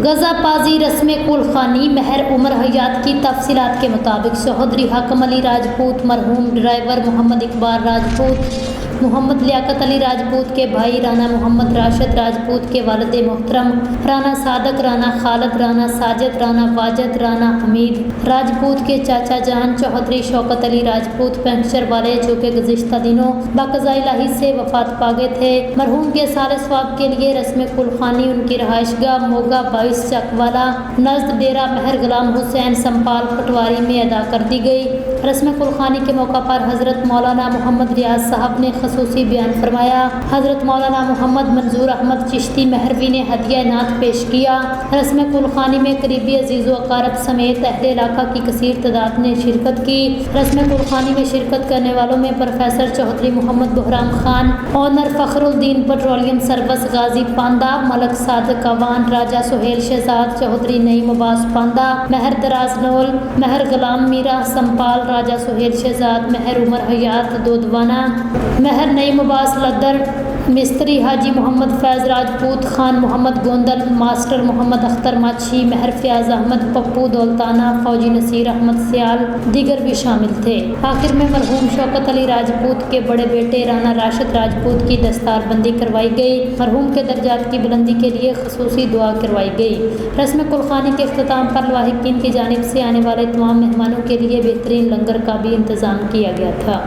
غزہ پازی رسم کلخانی مہر عمر حیات کی تفصیلات کے مطابق چوہدری حاکم علی راجپوت، مرحوم ڈرائیور محمد اقبال راجپوت، محمد لیاقت علی راجپوت کے بھائی رانا محمد راشد راجپوت کے والد محترم رانا صادق، رانا خالد، رانا ساجد، رانا واجد، رانا حمید راجپوت کے چاچا جان چوہدری شوکت علی راجپوت پنکچر والے، جو کہ گزشتہ دنوں بقضاء الہی سے وفات پا گئے تھے۔ مرحوم کے سال ثواب کے لیے رسم کلخانی ان کی رہائش گاہ موگا 22 چکوالا نزد ڈیرہ مہر غلام حسین سمپال پٹواری میں ادا کر دی گئی۔ رسم کلخانی کے موقع پر حضرت مولانا محمد ریاض صاحب نے خصوصی بیان فرمایا۔ حضرت مولانا محمد منظور احمد چشتی مہروی نے ہدیہ نعت پیش کیا۔ رسم کلخانی میں قریبی عزیز و اقارب سمیت اہل علاقہ کی کثیر تعداد نے شرکت کی۔ رسم کلخانی میں شرکت کرنے والوں میں پروفیسر چوہدری محمد بحرام خان، آنر فخر الدین پیٹرولیم سروس غازی پاندہ، ملک صادق اعوان، راجہ سہیل شہزاد چوہدری نعیم عباس پاندہ، مہر دراز نول، مہر غلام میرا سمپال، راجہ سہیل شہزاد، مہر عمر حیات دودوانہ، مہر نعیم عباس لدر، مستری حاجی محمد فیض راجپوت، خان محمد گوندل، ماسٹر محمد اختر ماچھی، مہر فیاض احمد پپو دولتانہ، فوجی نصیر احمد سیال، دیگر بھی شامل تھے۔ آخر میں مرحوم شوکت علی راجپوت کے بڑے بیٹے رانا راشد راجپوت کی دستار بندی کروائی گئی۔ مرحوم کے درجات کی بلندی کے لیے خصوصی دعا کروائی گئی۔ رسم کلخانی کے اختتام پر لاحقین کی جانب سے آنے والے تمام مہمانوں کے لیے بہترین لنگر کا بھی انتظام کیا گیا تھا۔